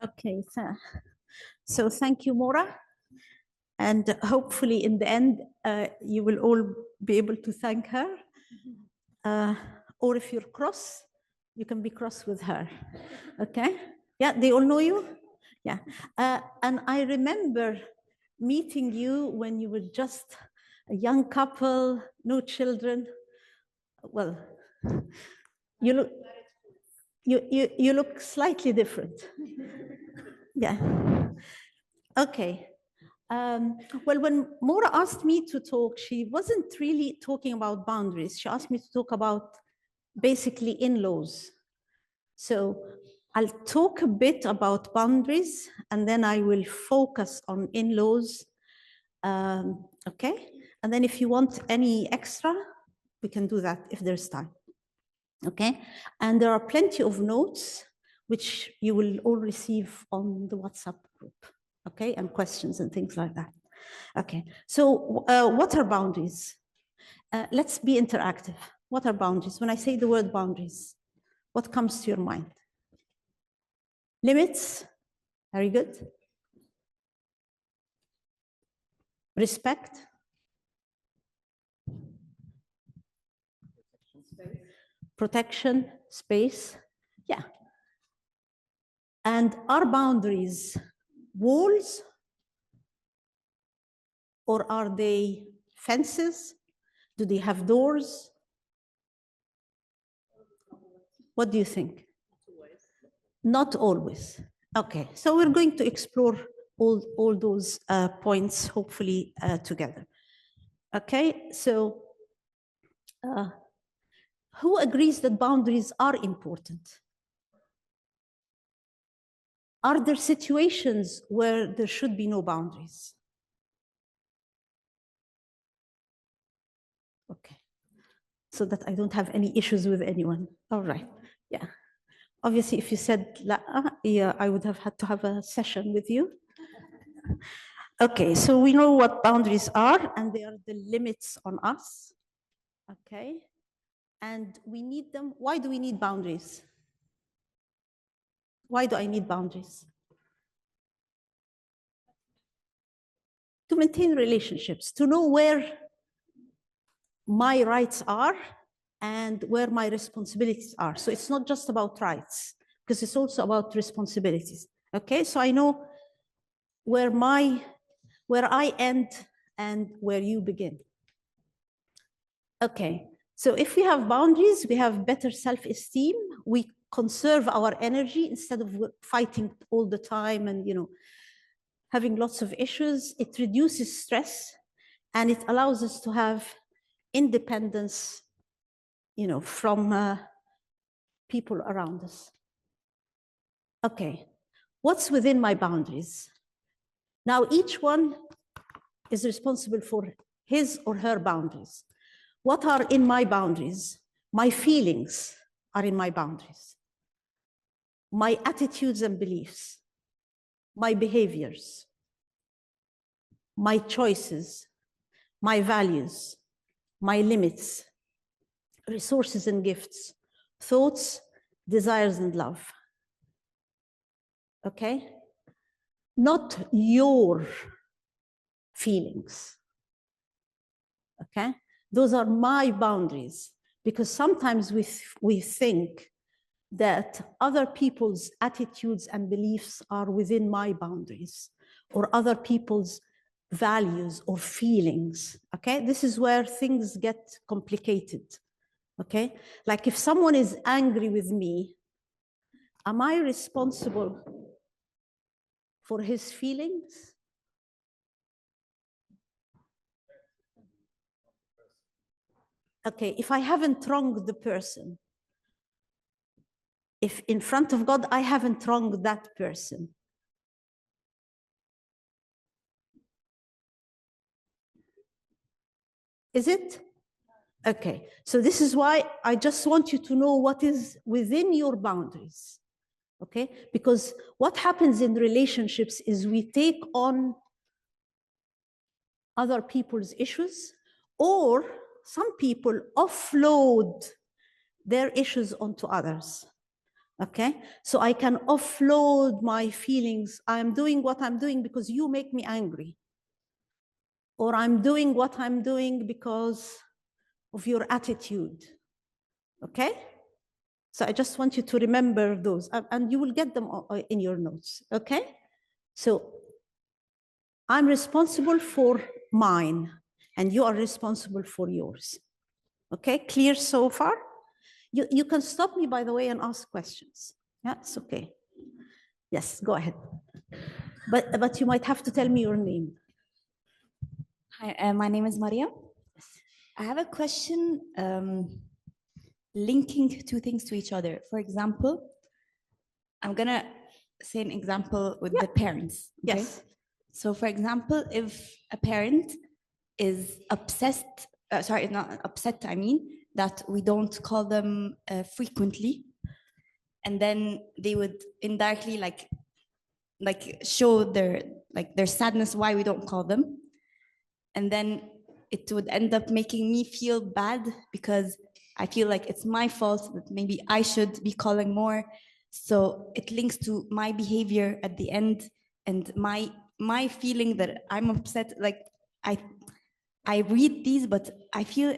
Okay, so thank you, Maura. And hopefully in the end, you will all be able to thank her. Or if you're cross, you can be cross with her. Okay? Yeah, they all know you? Yeah. And I remember meeting you when you were just a young couple, no children. Well, you look slightly different. Yeah. Okay. Well, when Maura asked me to talk, she wasn't really talking about boundaries. She asked me to talk about basically in-laws. So I'll talk a bit about boundaries, and then I will focus on in-laws. Okay? And then if you want any extra, we can do that if there's time. Okay? And there are plenty of notes which you will all receive on the WhatsApp group. Okay, and questions and things like that. Okay, so what are boundaries? Let's be interactive. What are boundaries? When I say the word boundaries, what comes to your mind? Limits, very good. Respect. Protection, space, yeah. And are boundaries walls, or are they fences? Do they have doors? What do you think? Not always. Okay, so we're going to explore all those points, hopefully together. Okay, so who agrees that boundaries are important? Are there situations where there should be no boundaries? Okay, so that I don't have any issues with anyone. All right, yeah. Obviously, if you said, yeah, I would have had to have a session with you. Okay, so we know what boundaries are, and they are the limits on us. Okay, and we need them. Why do we need boundaries? Why do I need boundaries? To maintain relationships, to know where my rights are and where my responsibilities are. So it's not just about rights, because it's also about responsibilities. Okay, so I know where I end and where you begin. Okay, so if we have boundaries, we have better self-esteem. We conserve our energy instead of fighting all the time and, you know, having lots of issues. It reduces stress, and it allows us to have independence, you know, from people around us. Okay, what's within my boundaries? Now, each one is responsible for his or her boundaries. What are in my boundaries? My feelings are in my boundaries. My attitudes and beliefs, my behaviors, my choices, my values, my limits, resources and gifts, thoughts, desires and love. Okay? Not your feelings. Okay? Those are my boundaries, because sometimes we think that other people's attitudes and beliefs are within my boundaries, or other people's values or feelings. Okay? This is where things get complicated. Okay? Like if someone is angry with me, am I responsible for his feelings? Okay, if I haven't wronged the person, if in front of God I haven't wronged that person, is it? Okay, so this is why I just want you to know what is within your boundaries. Okay, because what happens in relationships is we take on other people's issues, or some people offload their issues onto others. Okay, so I can offload my feelings. I'm doing what I'm doing because you make me angry. Or I'm doing what I'm doing because of your attitude. Okay? So I just want you to remember those, and you will get them in your notes. Okay? So I'm responsible for mine, and you are responsible for yours. Okay? Clear so far? You can stop me, by the way, and ask questions. Yeah, it's okay. Yes, go ahead. But you might have to tell me your name. Hi, my name is Maria. I have a question linking two things to each other. For example, I'm gonna say an example with the parents. Okay? Yes. So, for example, if a parent is obsessed, sorry, not upset, I mean, that we don't call them frequently, and then they would indirectly like show their sadness why we don't call them, and then it would end up making me feel bad because I feel like it's my fault, that maybe I should be calling more. So it links to my behavior at the end, and my feeling that I'm upset. Like I read these, but I feel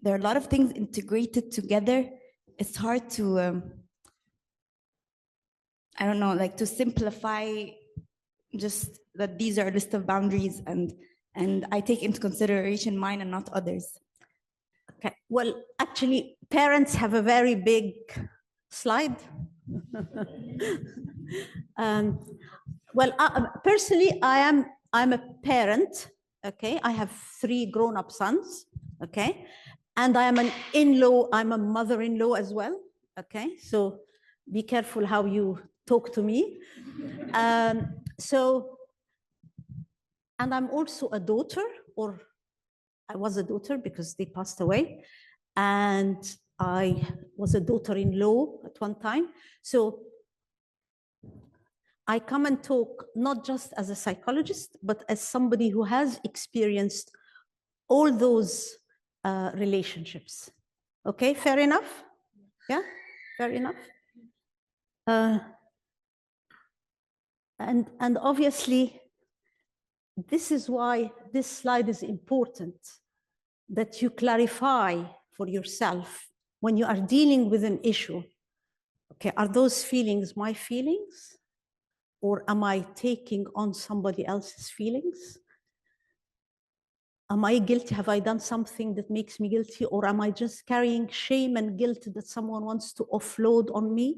there are a lot of things integrated together. It's hard to I don't know, like to simplify just that these are a list of boundaries, and I take into consideration mine and not others. Okay. Well, actually, parents have a very big slide. Well, personally, I'm a parent. Okay, I have 3 grown-up sons. Okay, and I am an in-law. I'm a mother-in-law as well. Okay, so be careful how you talk to me. And I'm also a daughter, or I was a daughter because they passed away. And I was a daughter-in-law at one time. So I come and talk not just as a psychologist, but as somebody who has experienced all those relationships. Okay, fair enough? Yeah, fair enough. And obviously, this is why this slide is important, that you clarify for yourself when you are dealing with an issue. Okay, are those feelings my feelings? Or am I taking on somebody else's feelings? Am I guilty? Have I done something that makes me guilty? Or am I just carrying shame and guilt that someone wants to offload on me?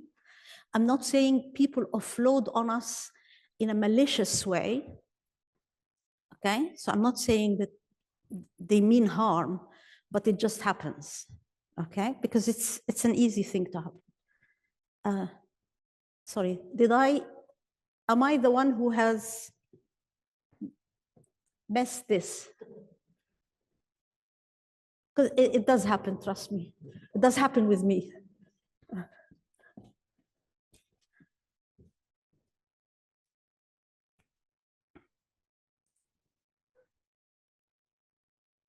I'm not saying people offload on us in a malicious way. Okay, so I'm not saying that they mean harm, but it just happens. Okay, because it's an easy thing to happen. Sorry, am I the one who has messed this? Because it does happen, trust me. It does happen with me.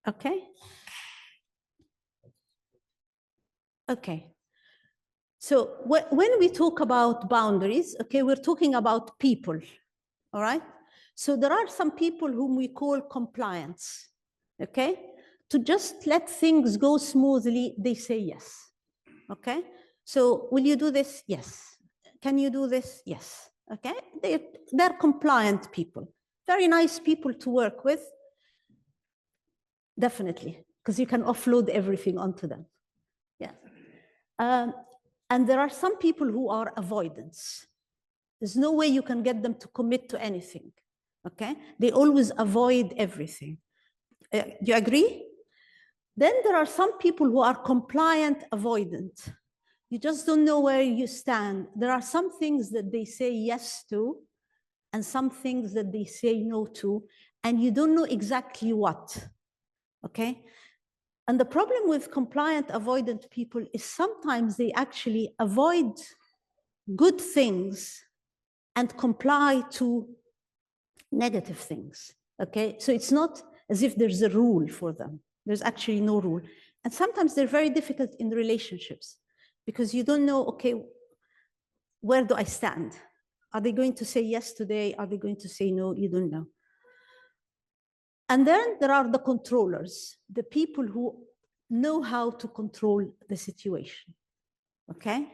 Okay. Okay. So when we talk about boundaries, okay, we're talking about people, all right? So there are some people whom we call compliance, okay? To just let things go smoothly, they say yes, okay? So will you do this? Yes. Can you do this? Yes, okay? They're compliant people. Very nice people to work with, definitely, because you can offload everything onto them. Yeah. And there are some people who are avoidance. There's no way you can get them to commit to anything, okay? They always avoid everything. Do you agree? Then there are some people who are compliant avoidant. You just don't know where you stand. There are some things that they say yes to and some things that they say no to, and you don't know exactly what, okay? And the problem with compliant avoidant people is sometimes they actually avoid good things and comply to negative things, okay? So it's not as if there's a rule for them. There's actually no rule. And sometimes they're very difficult in relationships because you don't know, okay, where do I stand? Are they going to say yes today? Are they going to say no? You don't know. And then there are the controllers, the people who know how to control the situation, okay?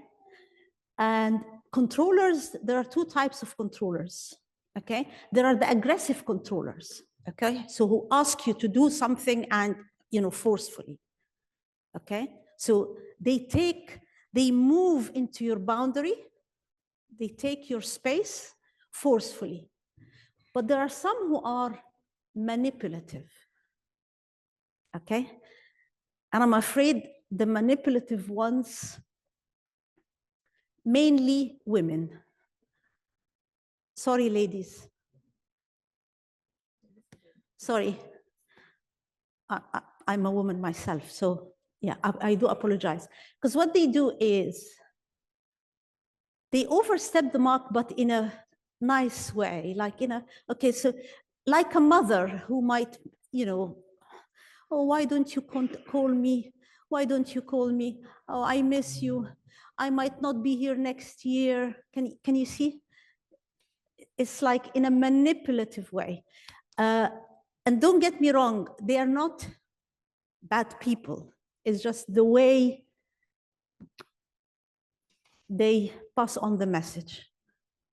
And controllers, there are two types of controllers, okay? There are the aggressive controllers, okay? So who ask you to do something and, forcefully, okay? So they move into your boundary, they take your space forcefully. But there are some who are manipulative, okay? And I'm afraid the manipulative ones, mainly women. Sorry, ladies. Sorry. I'm a woman myself, so yeah, I do apologize. Because what they do is they overstep the mark, but in a nice way, like okay, so like a mother who might, oh, why don't you call me? Why don't you call me? Oh, I miss you. I might not be here next year. Can you see? It's like in a manipulative way. And don't get me wrong, they are not bad people. It's just the way they pass on the message.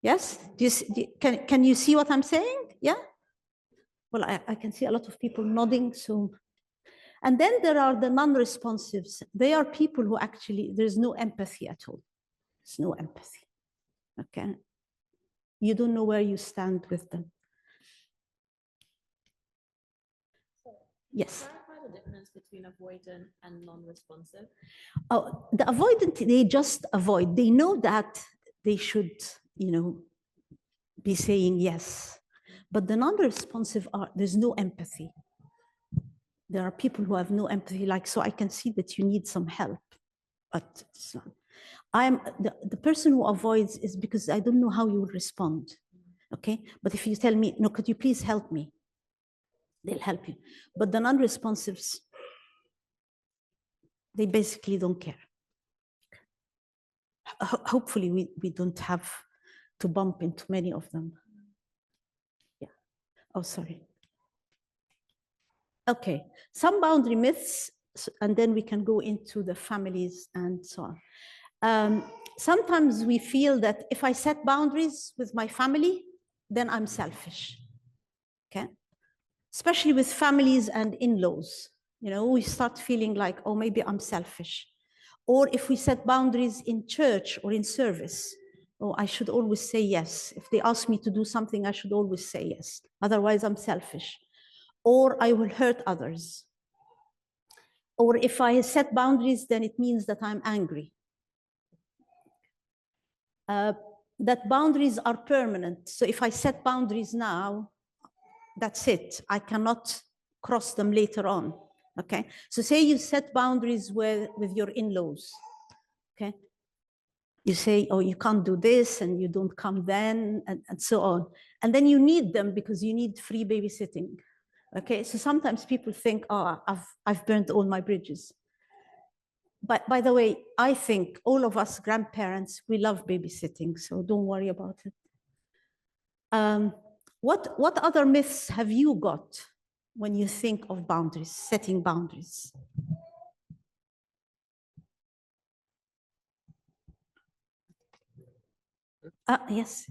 Yes? Can you see what I'm saying? Yeah? Well, I can see a lot of people nodding, so. And then there are the non-responsives. They are people who actually, there's no empathy at all. There's no empathy, okay? You don't know where you stand with them. Yes? Clarify the difference between avoidant and non-responsive. Oh, the avoidant, they just avoid. They know that they should, be saying yes. But the non-responsive there's no empathy. There are people who have no empathy, like, so I can see that you need some help, but it's not. The person who avoids is because I don't know how you will respond, okay? But if you tell me, no, could you please help me? They'll help you. But the non-responsives, they basically don't care. Hopefully we don't have to bump into many of them. Yeah. Oh, sorry. Okay, some boundary myths, and then we can go into the families and so on. Sometimes we feel that if I set boundaries with my family, then I'm selfish, okay? Especially with families and in-laws, we start feeling like, oh, maybe I'm selfish. Or if we set boundaries in church or in service, oh, I should always say yes. If they ask me to do something, I should always say yes. Otherwise, I'm selfish. Or I will hurt others. Or if I set boundaries, then it means that I'm angry. That boundaries are permanent. So if I set boundaries now, that's it. I cannot cross them later on, okay? So say you set boundaries with your in-laws, okay? You say, oh, you can't do this, and you don't come then, and so on. And then you need them because you need free babysitting. Okay, so sometimes people think, oh, I've burned all my bridges. But by the way, I think all of us grandparents, we love babysitting, so don't worry about it. What other myths have you got when you think of boundaries, setting boundaries? Yes.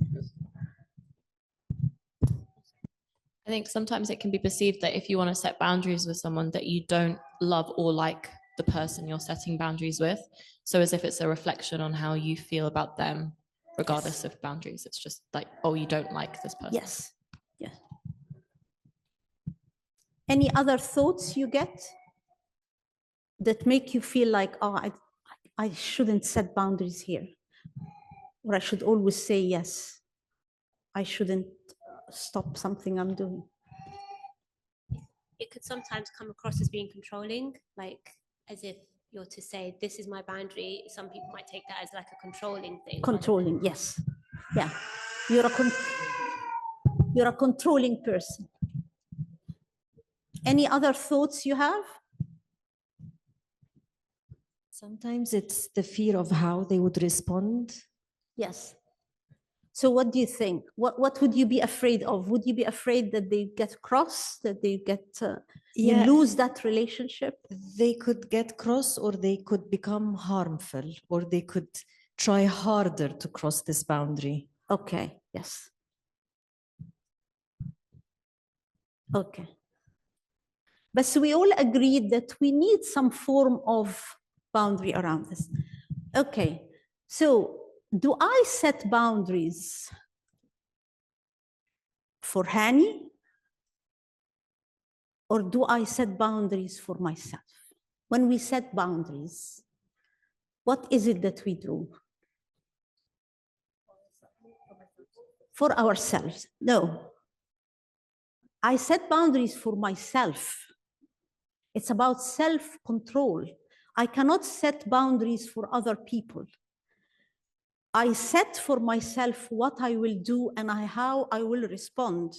I think sometimes it can be perceived that if you want to set boundaries with someone that you don't love or like the person you're setting boundaries with. So as if it's a reflection on how you feel about them, regardless of boundaries. It's just like, oh, you don't like this person. Yes. Yes. Any other thoughts you get that make you feel like, oh, I shouldn't set boundaries here, or I should always say yes. I shouldn't stop something I'm doing. It could sometimes come across as being controlling, like as if you're to say, this is my boundary. Some people might take that as like a controlling thing. Controlling, yes. Yeah. You're a controlling person. Any other thoughts you have? Sometimes it's the fear of how they would respond. Yes. So what do you think? What would you be afraid of? Would you be afraid that they get cross, that they get, you lose that relationship? They could get cross, or they could become harmful, or they could try harder to cross this boundary. Okay, yes. Okay. But so we all agreed that we need some form of boundary around this. Okay, so do I set boundaries for Hani, or do I set boundaries for myself? When we set boundaries, what is it that we do? For ourselves. No. I set boundaries for myself. It's about self-control. I cannot set boundaries for other people. I set for myself what I will do and how I will respond.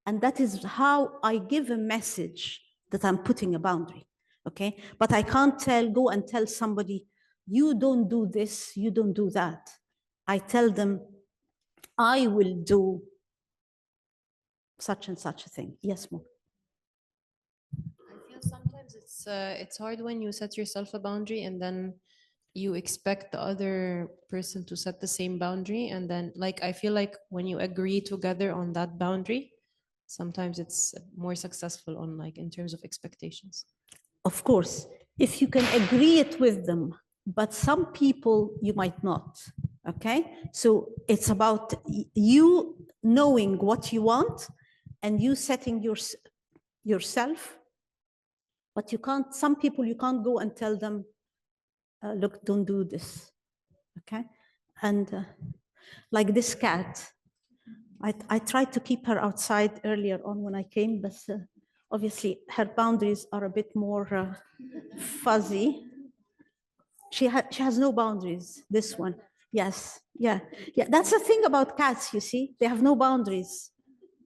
And that is how I give a message that I'm putting a boundary, okay? But I can't go and tell somebody, you don't do this, you don't do that. I tell them, I will do such and such a thing. Yes, Mo. I feel sometimes it's hard when you set yourself a boundary and then you expect the other person to set the same boundary, and then like I feel like when you agree together on that boundary, sometimes it's more successful on like in terms of expectations. Of course, if you can agree it with them, but some people you might not, okay? So it's about you knowing what you want and you setting yourself, but you can't, some people you can't go and tell them, look, don't do this, okay? And like this cat, I tried to keep her outside earlier on when I came, but obviously her boundaries are a bit more fuzzy. She has no boundaries, this one. Yes, yeah. That's the thing about cats, you see, they have no boundaries.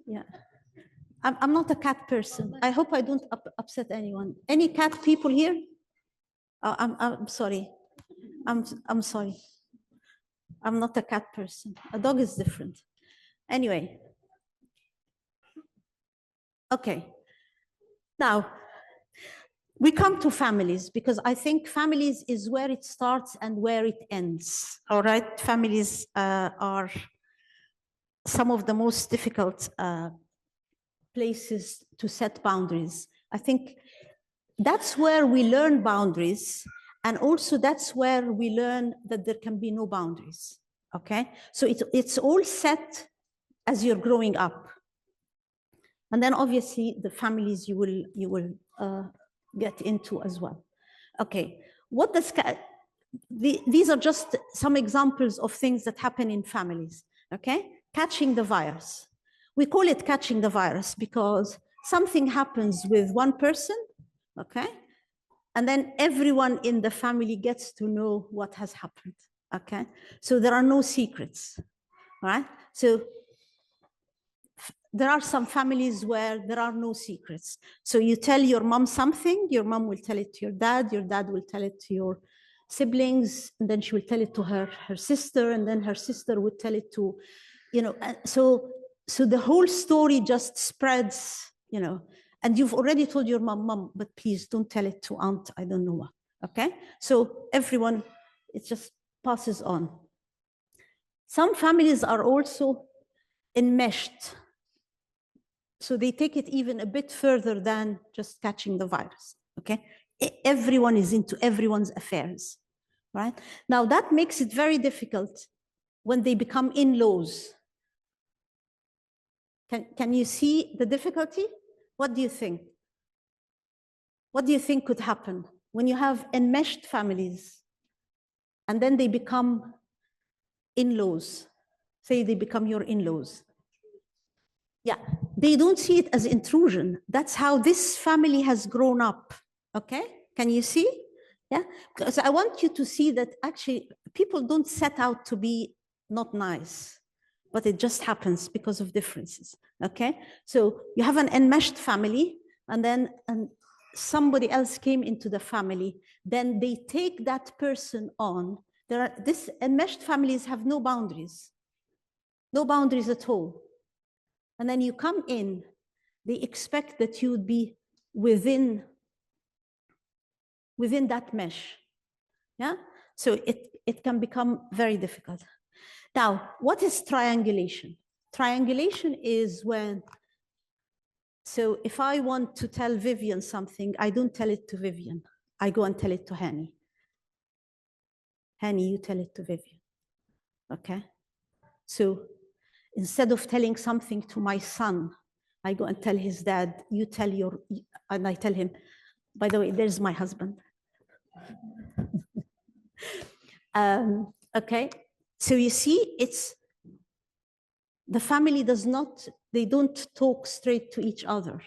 Yeah. I'm not a cat person. I hope I don't upset anyone. Any cat people here? Oh, I'm sorry. I'm sorry. I'm not a cat person. A dog is different. Anyway. Okay. Now, we come to families because I think families is where it starts and where it ends. All right. Families are some of the most difficult places to set boundaries. I think that's where we learn boundaries, and also that's where we learn that there can be no boundaries, okay? So it's all set as you're growing up. And then obviously the families you will get into as well. Okay, what does, these are just some examples of things that happen in families, okay? Catching the virus. We call it catching the virus because something happens with one person, okay? And then everyone in the family gets to know what has happened, okay? So there are no secrets, all right? So there are some families where there are no secrets. So you tell your mom something, your mom will tell it to your dad will tell it to your siblings, and then she will tell it to her sister, and then her sister would tell it to, you know, so the whole story just spreads, you know, and you've already told your mom, but please don't tell it to aunt, I don't know what, okay? So everyone, it just passes on. Some families are also enmeshed. So they take it even a bit further than just catching the virus, okay? Everyone is into everyone's affairs, right? Now that makes it very difficult when they become in-laws. Can you see the difficulty? What do you think? What do you think could happen when you have enmeshed families and then they become in-laws? Say they become your in-laws. Yeah, they don't see it as intrusion. That's how this family has grown up, okay? Can you see? Yeah, because I want you to see that actually people don't set out to be not nice, but it just happens because of differences, okay? So you have an enmeshed family, and then somebody else came into the family, then they take that person on. Enmeshed families have no boundaries at all. And then you come in, they expect that you would be within that mesh. Yeah? So it can become very difficult. Now, what is triangulation? Triangulation is when, so if I want to tell Vivian something, I don't tell it to Vivian. I go and tell it to Hani. Hani, you tell it to Vivian. Okay? So instead of telling something to my son, I go and tell his dad, you tell your, and I tell him, by the way, there's my husband. Okay, so you see, it's, the family does not, they don't talk straight to each other.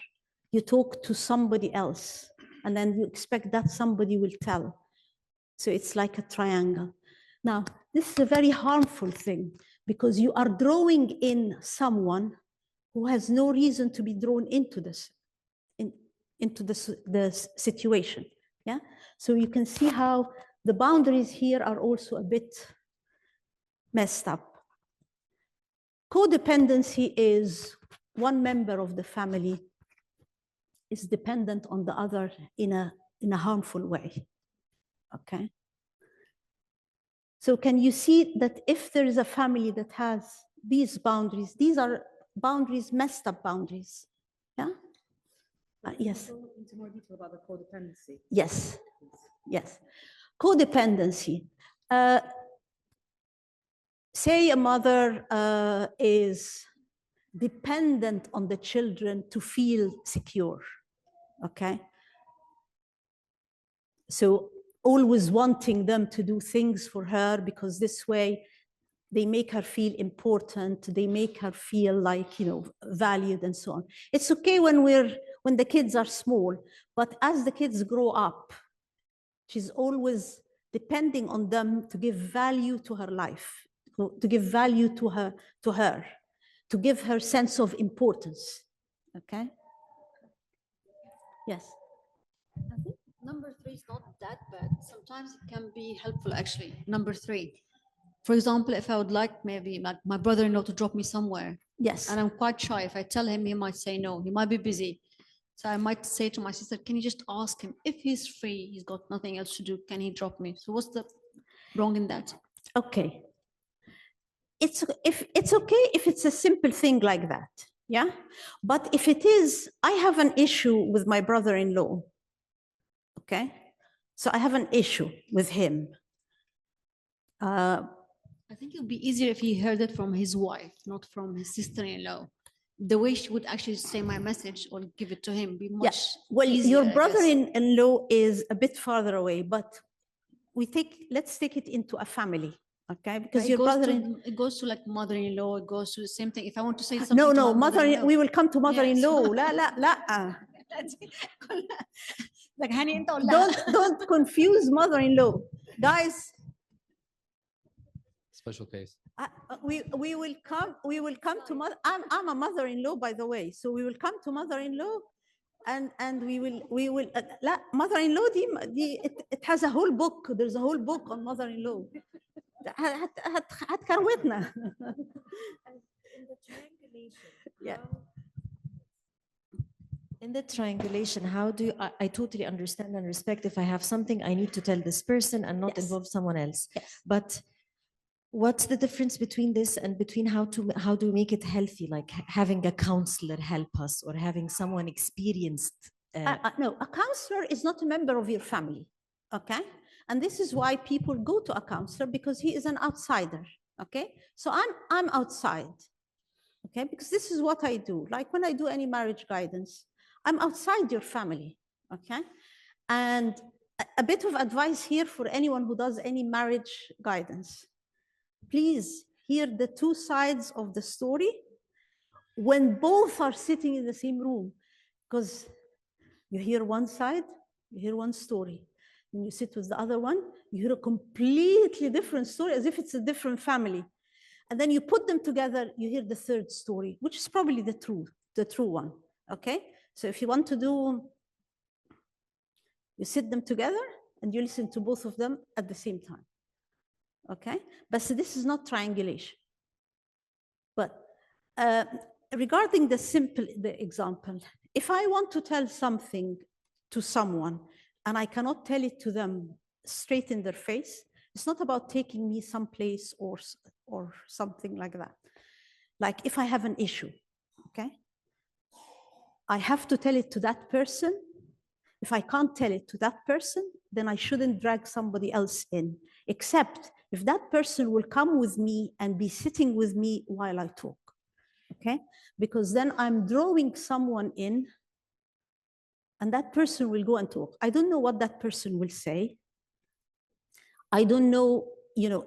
You talk to somebody else, and then you expect that somebody will tell. So it's like a triangle. Now, this is a very harmful thing, because you are drawing in someone who has no reason to be drawn into this, into the situation. Yeah. So you can see how the boundaries here are also a bit messed up. Codependency is one member of the family is dependent on the other in a harmful way. Okay. So can you see that if there is a family that has these boundaries, these are boundaries, messed up boundaries. Yeah. Yes. Go into more detail about the codependency. Yes. Yes. Codependency. Say a mother is dependent on the children to feel secure. Okay. So always wanting them to do things for her, because this way they make her feel important, they make her feel like, you know, valued and so on. It's okay when the kids are small, but as the kids grow up, she's always depending on them to give value to her life, to give value to her, to give her sense of importance. Okay? Yes. I think number 3 is not that bad. Sometimes it can be helpful, actually. Number 3. For example, if I would like maybe my brother-in-law to drop me somewhere. Yes. And I'm quite shy. If I tell him, he might say no. He might be busy. So I might say to my sister, can you just ask him if he's free, he's got nothing else to do, can he drop me? So what's the wrong in that? Okay. It's okay if it's a simple thing like that. Yeah. But if it is, I have an issue with my brother-in-law. Okay. So I have an issue with him. I think it would be easier if he heard it from his wife, not from his sister-in-law. The way she would actually say my message or give it to him would be much well, easier, your I guess. brother-in-law is a bit farther away, but let's take it into a family, okay? Because your brother-in-law, it goes to like mother-in-law, it goes to the same thing. If I want to say something no, to my mother-in-law, we will come to mother-in-law. Yes. La. Like, honey, don't confuse mother-in-law, guys. Special case. We will come to mother. I'm a mother-in-law, by the way, so we will come to mother-in-law, and we will. Mother-in-law, it has a whole book. There's a whole book on mother-in-law. هتكروتنا. In the triangulation. Yeah. In the triangulation, how do you, I totally understand and respect if I have something I need to tell this person and not involve someone else. Yes. But what's the difference between this and between how do we make it healthy, like having a counselor help us or having someone experienced? No, a counselor is not a member of your family, okay? And this is why people go to a counselor, because he is an outsider, okay? So I'm outside, okay? Because this is what I do. Like when I do any marriage guidance, I'm outside your family, okay? And a bit of advice here for anyone who does any marriage guidance. Please hear the two sides of the story when both are sitting in the same room, because you hear one side, you hear one story. When you sit with the other one, you hear a completely different story, as if it's a different family. And then you put them together, you hear the third story, which is probably the true one, okay? So if you want to do You sit them together and you listen to both of them at the same time. Okay, but so this is not triangulation. But regarding the example, if I want to tell something to someone and I cannot tell it to them straight in their face, it's not about taking me someplace or something like that. Like if I have an issue, okay, I have to tell it to that person. If I can't tell it to that person, then I shouldn't drag somebody else in, except if that person will come with me and be sitting with me while I talk, okay? Because then I'm drawing someone in and that person will go and talk. I don't know what that person will say. I don't know, you know,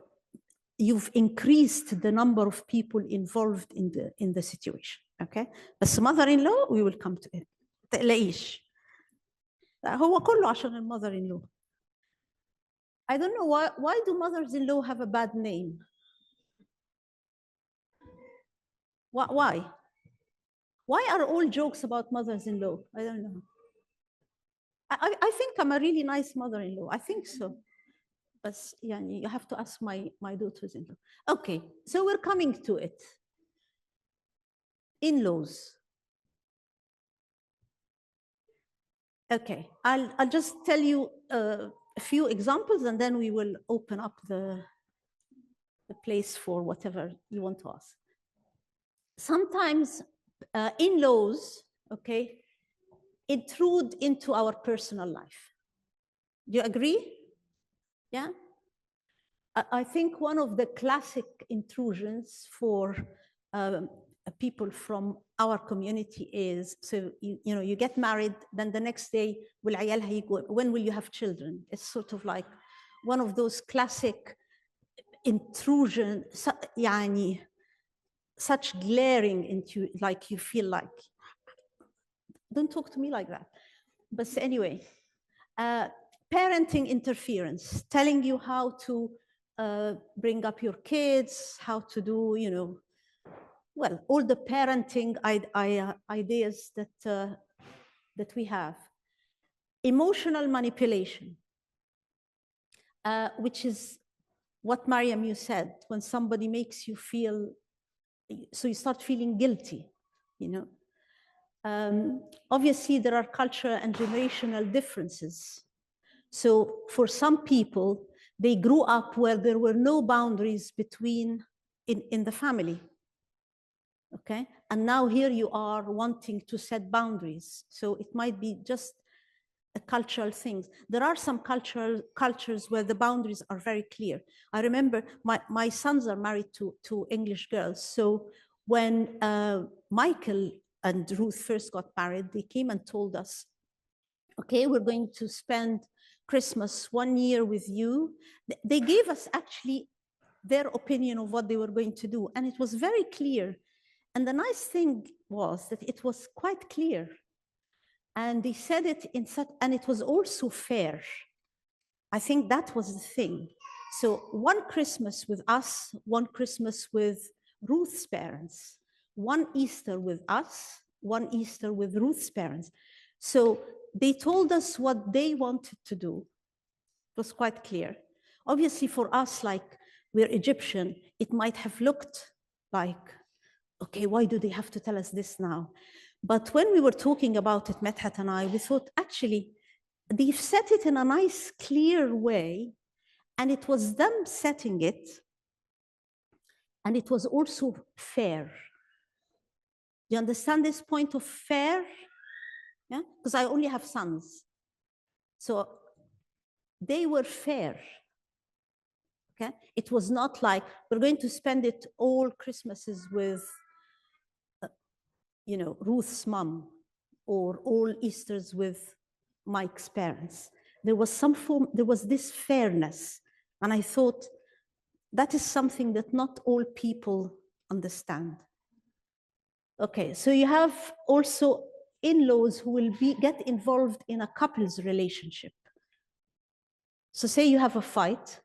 you've increased the number of people involved in the situation, okay? بس mother-in-law, we will come to it. تقلقيش. هو كله عشان المother-in-law. I don't know why do mothers-in-law have a bad name? Why? Why are all jokes about mothers-in-law? I don't know. I think I'm a really nice mother-in-law. I think so. But yeah, you have to ask my daughters-in-law. Okay, so we're coming to it. In-laws. Okay, I'll just tell you a few examples and then we will open up the place for whatever you want to ask. Sometimes in-laws, okay, intrude into our personal life. Do you agree? Yeah? I think one of the classic intrusions for people from our community is, so you know, you get married, then the next day, when will you have children? It's sort of like one of those classic intrusion, يعني, such glaring into, like you feel like, don't talk to me like that. But anyway, parenting interference, telling you how to bring up your kids, how to do, you know, well, all the parenting ideas that we have. Emotional manipulation, which is what Mariam, you said, when somebody makes you feel, so you start feeling guilty, you know. Obviously, there are cultural and generational differences. So for some people, they grew up where there were no boundaries between in the family. Okay, and now here you are wanting to set boundaries. So it might be just a cultural thing. There are some cultures where the boundaries are very clear. I remember my sons are married to English girls. So when Michael and Ruth first got married, they came and told us, okay, we're going to spend Christmas 1 year with you. They gave us actually their opinion of what they were going to do. And it was very clear. And the nice thing was that it was quite clear. And they said it in such, and it was also fair. I think that was the thing. So one Christmas with us, one Christmas with Ruth's parents, one Easter with us, one Easter with Ruth's parents. So they told us what they wanted to do. It was quite clear. Obviously for us, like we're Egyptian, it might have looked like, okay, why do they have to tell us this now? But when we were talking about it, Medhat and I, we thought actually, they've set it in a nice, clear way, and it was them setting it, and it was also fair. You understand this point of fair? Yeah, because I only have sons. So they were fair. Okay, it was not like we're going to spend it all Christmases with, you know, Ruth's mom, or all Easters with Mike's parents. There was some form, there was this fairness. And I thought that is something that not all people understand. Okay, so you have also in-laws who will get involved in a couple's relationship. So say you have a fight,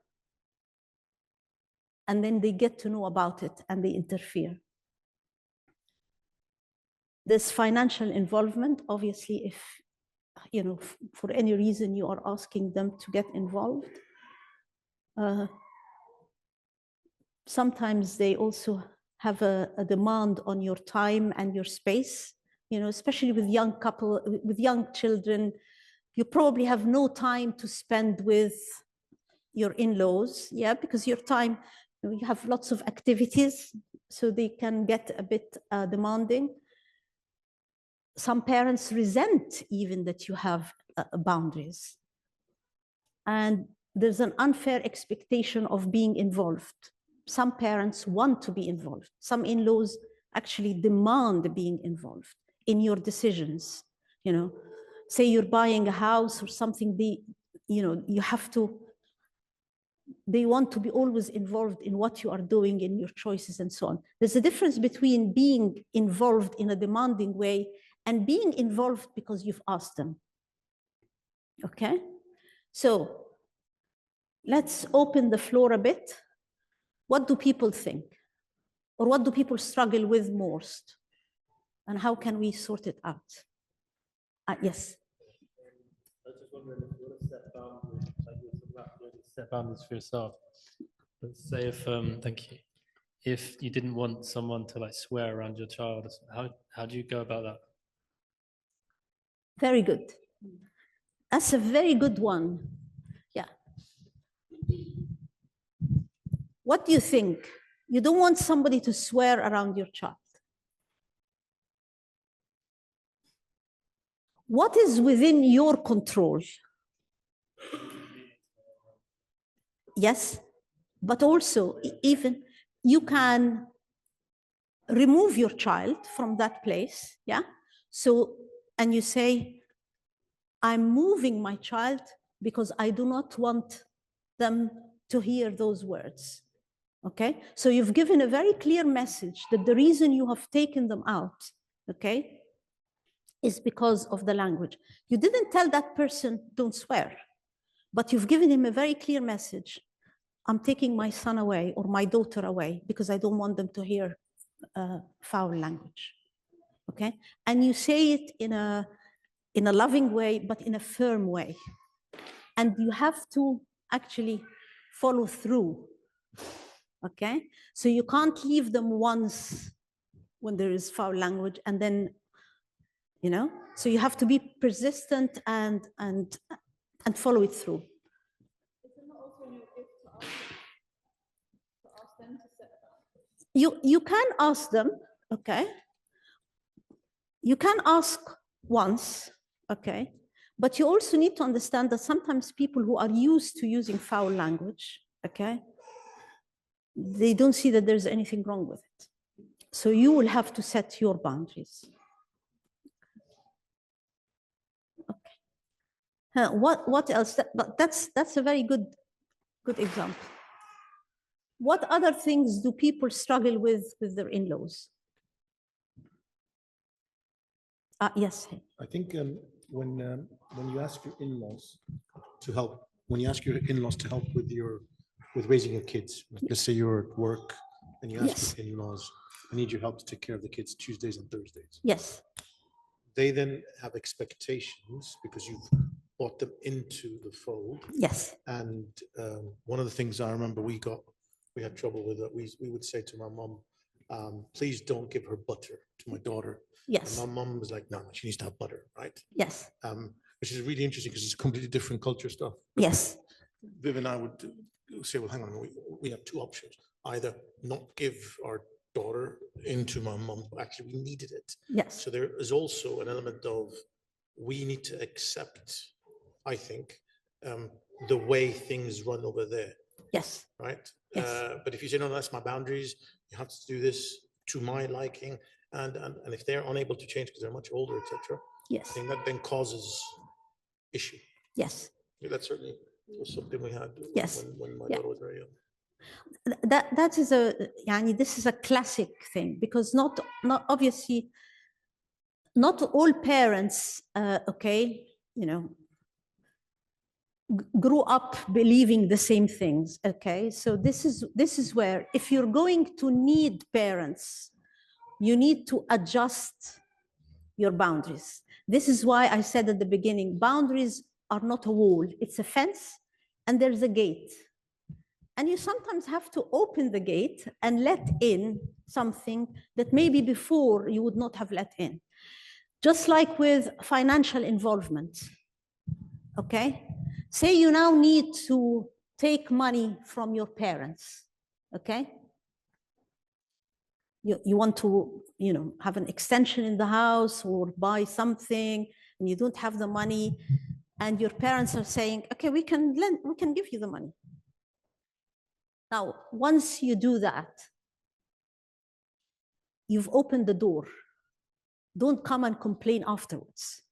and then they get to know about it and they interfere. There's financial involvement. Obviously, if for any reason you are asking them to get involved. Sometimes they also have a demand on your time and your space, especially with with young children. You probably have no time to spend with your in-laws, because your time, you have lots of activities, so they can get a bit demanding. Some parents resent even that you have boundaries. And there's an unfair expectation of being involved. Some parents want to be involved. Some in-laws actually demand being involved in your decisions. Say you're buying a house or something, they want to be always involved in what you are doing, in your choices and so on. There's a difference between being involved in a demanding way and being involved because you've asked them. Okay? So let's open the floor a bit. What do people think? Or what do people struggle with most? And how can we sort it out? Yes. I was just wondering if you want to set boundaries, like you were talking about, you want to set boundaries for yourself. Let's say thank you. If you didn't want someone to swear around your child, how do you go about that? Very good. That's a very good one. Yeah. What do you think? You don't want somebody to swear around your child. What is within your control? Yes, but also even you can remove your child from that place, So, and you say, I'm moving my child because I do not want them to hear those words, okay? So you've given a very clear message that the reason you have taken them out, okay, is because of the language. You didn't tell that person, don't swear, but you've given him a very clear message. I'm taking my son away or my daughter away because I don't want them to hear foul language, okay? And you say it in a loving way, but in a firm way. And you have to actually follow through, okay? So you can't leave them once when there is foul language and then, so you have to be persistent and follow it through. You can ask them, okay? You can ask once, okay? But you also need to understand that sometimes people who are used to using foul language, okay, they don't see that there's anything wrong with it. So you will have to set your boundaries. Okay. What else? But that's a very good example. What other things do people struggle with their in-laws? Yes. I think when you ask your in-laws to help, with raising your kids, let's say you're at work and you ask your in-laws, I need your help to take care of the kids Tuesdays and Thursdays. Yes. They then have expectations because you've brought them into the fold. Yes. And one of the things I remember we had trouble with, we would say to my mom, please don't give her butter to my daughter. Yes. And my mom was like, no, she needs to have butter, right? Yes. Which is really interesting because it's completely different culture stuff. Yes. Viv and I would say, well, hang on, we have two options. Either not give our daughter into my mom, actually we needed it. Yes. So there is also an element of we need to accept, I think, the way things run over there. Yes. Right? Yes. But if you say, no, that's my boundaries, you have to do this to my liking, and if they're unable to change because they're much older, etc. Yes. I think that then causes issue. Yes. Yeah, that certainly was something we had when my daughter was very young. That is this is a classic thing because not obviously not all parents grew up believing the same things, okay? So this is where if you're going to need parents, you need to adjust your boundaries. This is why I said at the beginning, boundaries are not a wall, it's a fence and there's a gate. And you sometimes have to open the gate and let in something that maybe before you would not have let in. Just like with financial involvement, okay? Say you now need to take money from your parents, okay? You want to, have an extension in the house or buy something, and you don't have the money, and your parents are saying, okay, we can give you the money. Now, once you do that, you've opened the door. Don't come and complain afterwards.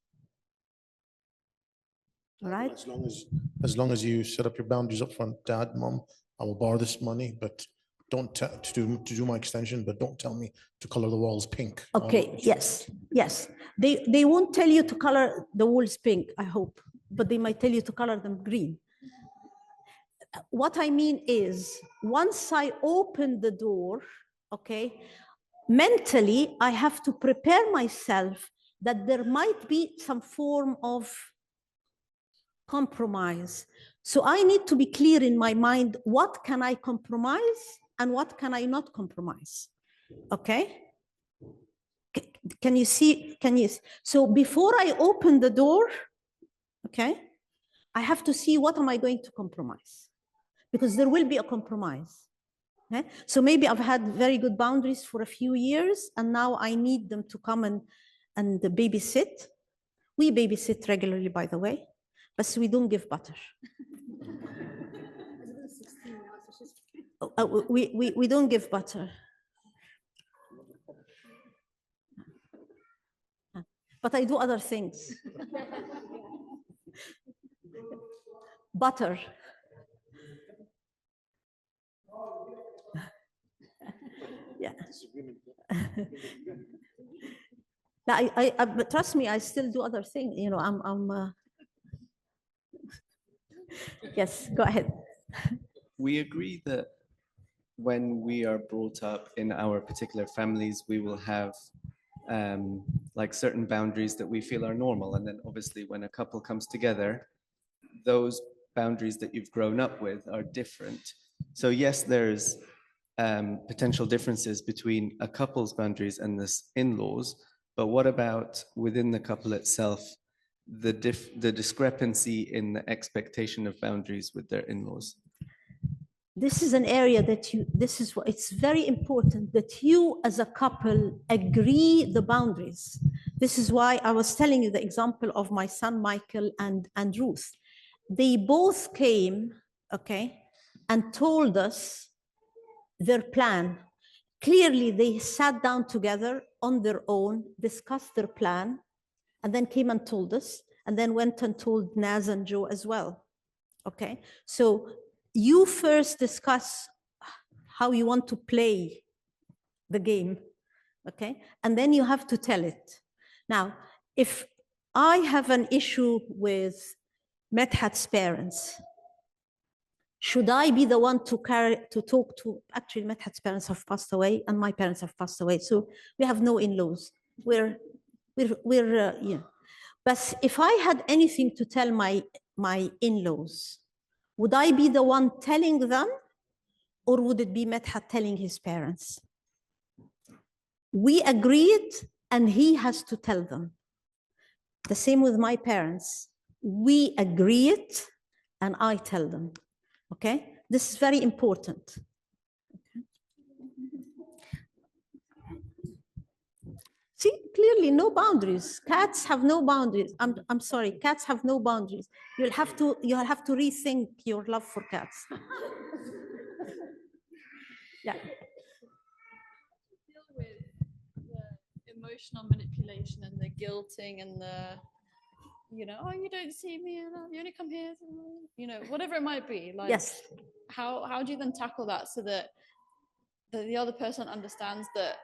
All right? As long as you set up your boundaries up front, Dad, Mom, I will borrow this money, but don't to do my extension, but don't tell me to color the walls pink. Okay, yes. They won't tell you to color the walls pink, I hope, but they might tell you to color them green. What I mean is, once I open the door, okay, mentally, I have to prepare myself that there might be some form of compromise. So I need to be clear in my mind, what can I compromise and what can I not compromise? Okay? Can you see? So before I open the door, okay, I have to see what am I going to compromise? Because there will be a compromise. Okay? So maybe I've had very good boundaries for a few years, and now I need them to come and babysit. We babysit regularly, by the way, but we don't give butter. We don't give butter. But I do other things. Butter. Yeah. Now, but trust me, I still do other things. Yes, go ahead. We agree that when we are brought up in our particular families, we will have like certain boundaries that we feel are normal. And then obviously when a couple comes together, those boundaries that you've grown up with are different. So yes, there's potential differences between a couple's boundaries and this in-laws, but what about within the couple itself, the discrepancy in the expectation of boundaries with their in-laws? This is an area that it's very important that you as a couple agree the boundaries. This is why I was telling you the example of my son, Michael, and Ruth. They both came, okay, and told us their plan. Clearly, they sat down together on their own, discussed their plan, and then came and told us, and then went and told Naz and Joe as well, okay? So you first discuss how you want to play the game, okay? And then you have to tell it. Now, if I have an issue with Medhat's parents, should I be the one to talk to? Actually, Medhat's parents have passed away, and my parents have passed away, so we have no in-laws. We're But if I had anything to tell my in-laws, would I be the one telling them, or would it be Medhat telling his parents? We agreed, and he has to tell them. The same with my parents. We agreed, and I tell them. Okay? This is very important. Okay. See, clearly no boundaries. Cats have no boundaries. I'm sorry, cats have no boundaries. You'll have to rethink your love for cats. Yeah. Deal with the emotional manipulation and the guilting and the, oh, you don't see me, you only come here, whatever it might be. Like, yes. How do you then tackle that so that the other person understands that,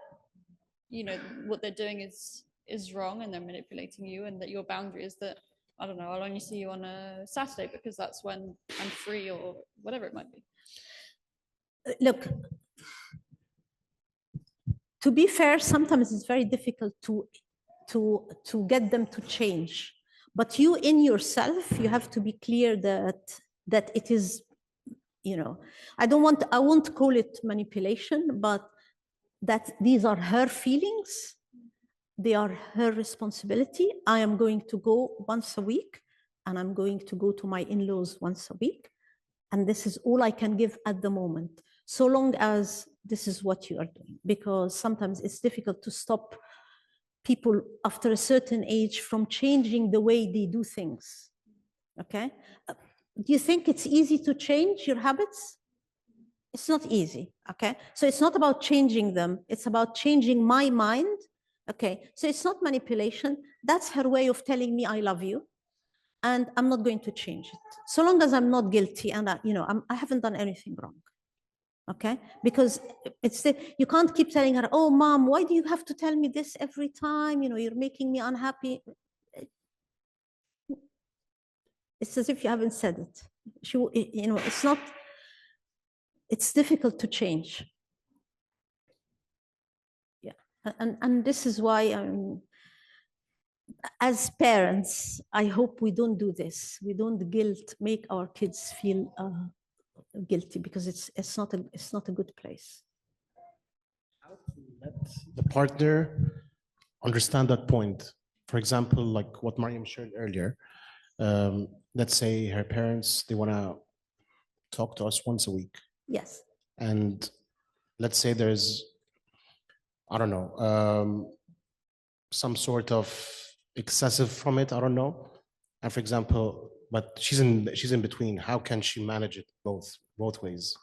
what they're doing is wrong and they're manipulating you, and that your boundary is that, I don't know, I'll only see you on a Saturday because that's when I'm free, or whatever it might be. Look, to be fair, sometimes it's very difficult to to get them to change. But you in yourself, you have to be clear that it is, I won't call it manipulation, but that these are her feelings. They are her responsibility. I am going to go once a week, and I'm going to go to my in-laws once a week. And this is all I can give at the moment, so long as this is what you are doing, because sometimes it's difficult to stop people after a certain age from changing the way they do things, okay? Do you think it's easy to change your habits? It's not easy, okay? So it's not about changing them, it's about changing my mind, okay? So it's not manipulation, that's her way of telling me I love you, and I'm not going to change it. So long as I'm not guilty and I haven't done anything wrong, okay? Because you can't keep telling her, oh, mom, why do you have to tell me this every time? You're making me unhappy. It's as if you haven't said it. It's not, it's difficult to change. Yeah, and this is why as parents, I hope we don't do this. We don't make our kids feel guilty, because it's not a good place. How to let the partner understand that point? For example, like what Mariam shared earlier. Let's say her parents, they want to talk to us once a week. Yes. And let's say there's, I don't know, some sort of excessive from it, I don't know. And for example, but she's in between. How can she manage it both ways?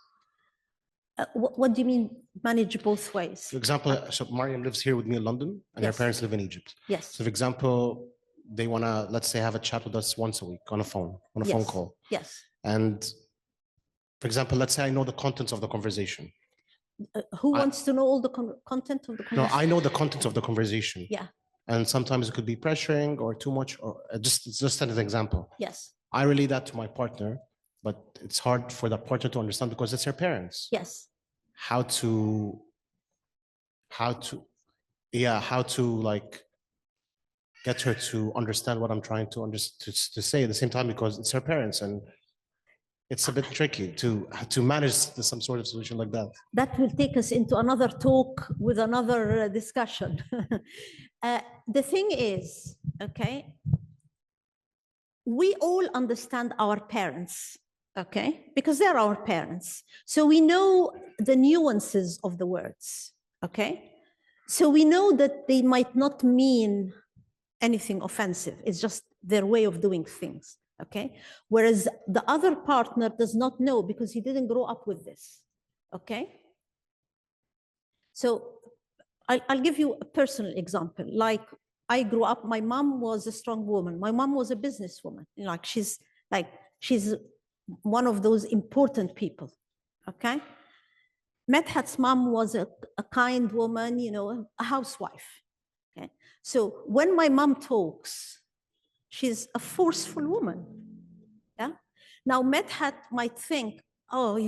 What do you mean manage both ways? For example, so Mariam lives here with me in London, and Yes. her parents live in Egypt. Yes. So for example, they want to, let's say, have a chat with us once a week on a phone Yes. call. Yes. And for example, let's say I know the contents of the conversation. Who wants to know all the content of the conversation? No, I know the contents of the conversation. Yeah. And sometimes it could be pressuring or too much, or just as an example. Yes. I relay that to my partner, but it's hard for that partner to understand because it's her parents. Yes. How to like get her to understand what I'm trying to say at the same time, because it's her parents, and it's a bit tricky to manage some sort of solution like that. That will take us into another talk with another discussion. The thing is, okay, we all understand our parents, okay, because they're our parents. So we know the nuances of the words, okay? So we know that they might not mean anything offensive. It's just their way of doing things, okay? Whereas the other partner does not know because he didn't grow up with this, okay? So I'll give you a personal example. Like, I grew up, my mom was a strong woman. My mom was a businesswoman. She's one of those important people, okay? Medhat's mom was a kind woman, a housewife, okay? So when my mom talks, she's a forceful woman, yeah? Now Medhat might think, oh,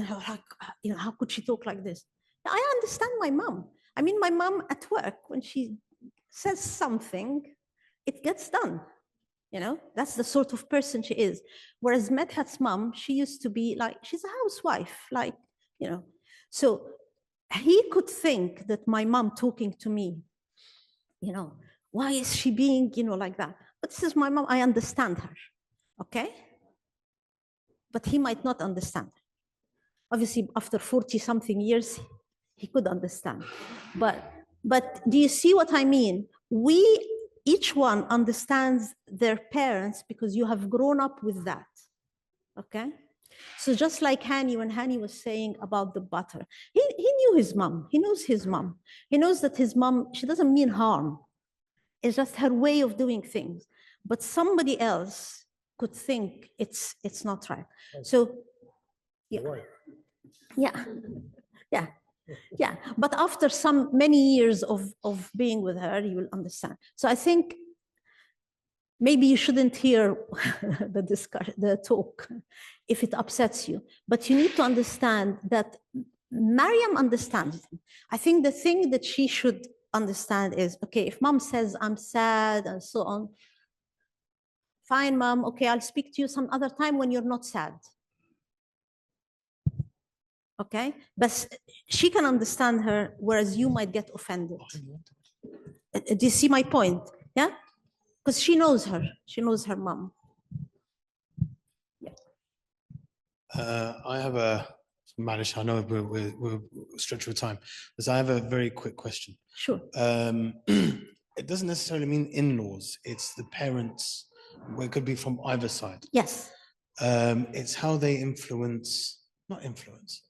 how could she talk like this? I understand my mom. I mean, my mom at work, when she says something, it gets done. That's the sort of person she is. Whereas Medhat's mom, she used to be like, she's a housewife, So he could think that my mom talking to me, why is she being, like that? But this is my mom, I understand her, okay? But he might not understand her. Obviously, after 40-something years, he could understand. But do you see what I mean? Each one understands their parents because you have grown up with that, okay? So just like Hani, when Hani was saying about the butter, he knew his mom, he knows his mom. He knows that his mom, she doesn't mean harm. It's just her way of doing things. But somebody else could think it's not right. So, yeah. But after many years of being with her, you will understand. So I think maybe you shouldn't hear the talk if it upsets you, but you need to understand that Mariam understands them. I think the thing that she should understand is, okay, if mom says I'm sad and so on, fine, mom, okay, I'll speak to you some other time when you're not sad. Okay, but she can understand her, whereas you might get offended. Do you see my point? Yeah, because she knows her mom. I have a Manish. I know we're stretched for time, but I have a very quick question. Sure. It doesn't necessarily mean in-laws. It's the parents. Well, it could be from either side. Yes. It's how they influence, not influence.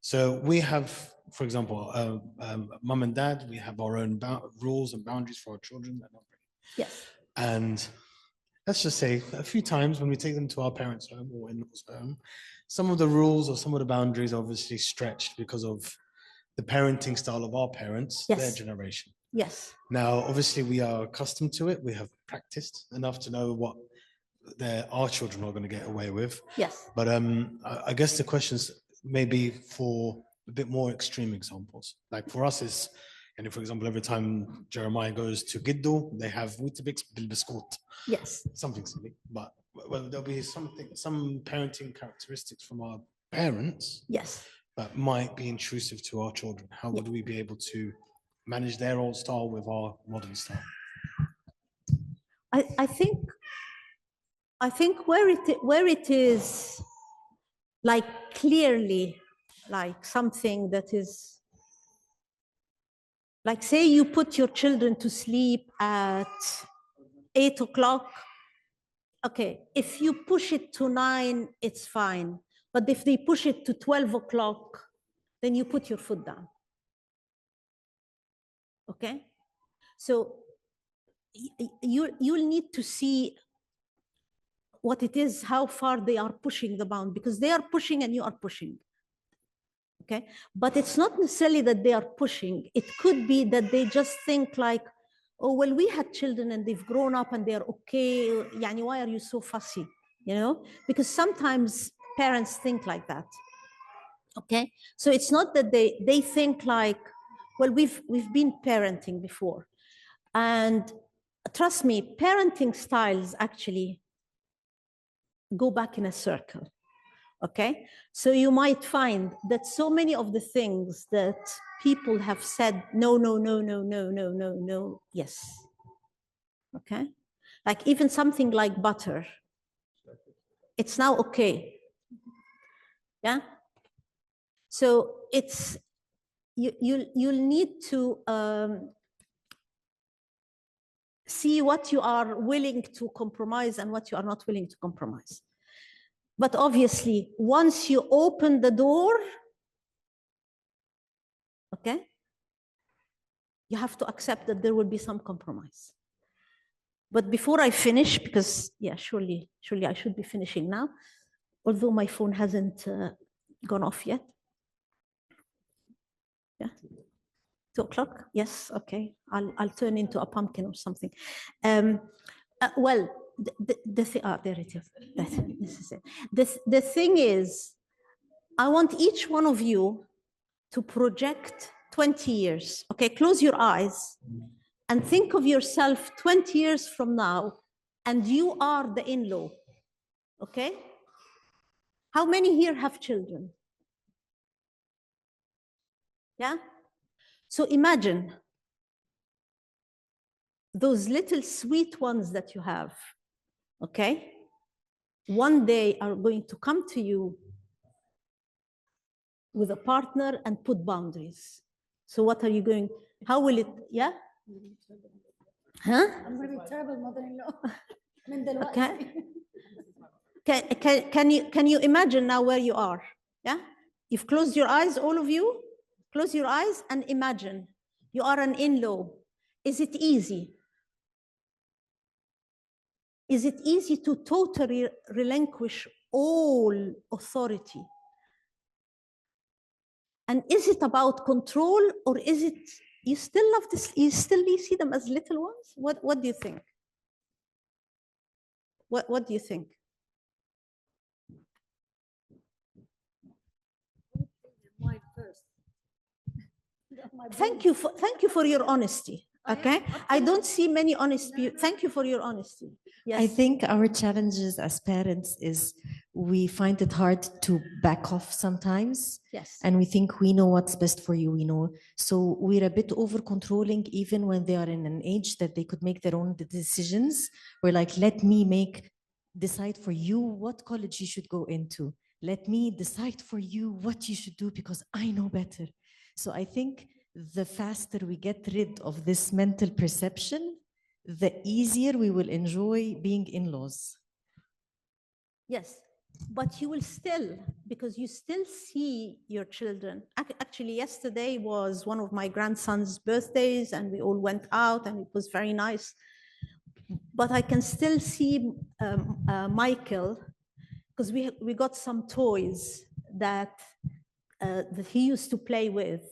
So we have, for example, mum and dad. We have our own rules and boundaries for our children. Yes. And let's just say a few times when we take them to our parents' home or in-laws' home, some of the rules or some of the boundaries are obviously stretched because of the parenting style of our parents, Yes. their generation. Yes. Now, obviously, we are accustomed to it. We have practiced enough to know what our children are going to get away with. Yes. But I guess the questions maybe for a bit more extreme examples. Like for us is, and for example, every time Jeremiah goes to Giddo, they have Weetabix bil biscuit. Yes. Something silly, but well, there'll be some parenting characteristics from our parents. Yes. That might be intrusive to our children. How would we be able to manage their old style with our modern style? I think where it is like clearly like something that is like, say you put your children to sleep at 8 o'clock. Okay, if you push it to 9, it's fine. But if they push it to 12 o'clock, then you put your foot down. Okay? So you'll need to see what it is, how far they are pushing the bound, because they are pushing and you are pushing. Okay? But it's not necessarily that they are pushing. It could be that they just think like, oh, well, we had children and they've grown up and they're okay. Yani, why are you so fussy? You know? Because sometimes parents think like that. Okay? So it's not that they think like, well, we've been parenting before. And trust me, parenting styles actually go back in a circle. Okay, so you might find that so many of the things that people have said, no, no, no, no, no, no, no, no, yes. Okay, like even something like butter, it's now okay. Yeah. So it's you'll need to see what you are willing to compromise and what you are not willing to compromise. But obviously, once you open the door, okay, you have to accept that there will be some compromise. But before I finish, because yeah, surely I should be finishing now, although my phone hasn't gone off yet. Yeah, 2 o'clock. Yes, okay. I'll turn into a pumpkin or something. Well, there it is. This is it. The thing is, I want each one of you to project 20 years. Okay, close your eyes and think of yourself 20 years from now, and you are the in-law. Okay? How many here have children? Yeah? So imagine those little sweet ones that you have, okay? One day are going to come to you with a partner and put boundaries. So what are you going, how will it, yeah? Huh? I'm going to be a terrible mother-in-law. Okay. Can you imagine now where you are? Yeah? You've closed your eyes, all of you. Close your eyes and imagine you are an in-law. Is it easy? Is it easy to totally relinquish all authority? And is it about control, or is it you still love this? You still see them as little ones? What do you think? What do you think? Mine first. Thank you for your honesty. Okay, I don't see many honest people. Thank you for your honesty. Yes. I think our challenges as parents is we find it hard to back off sometimes. Yes. And we think we know what's best for you, we know. So we're a bit over controlling even when they are in an age that they could make their own decisions. We're like, let me decide for you what college you should go into. Let me decide for you what you should do because I know better. So I think the faster we get rid of this mental perception, the easier we will enjoy being in-laws. Yes, but you will still, because you still see your children. Actually, yesterday was one of my grandson's birthdays and we all went out and it was very nice. But I can still see Michael, because we got some toys that he used to play with.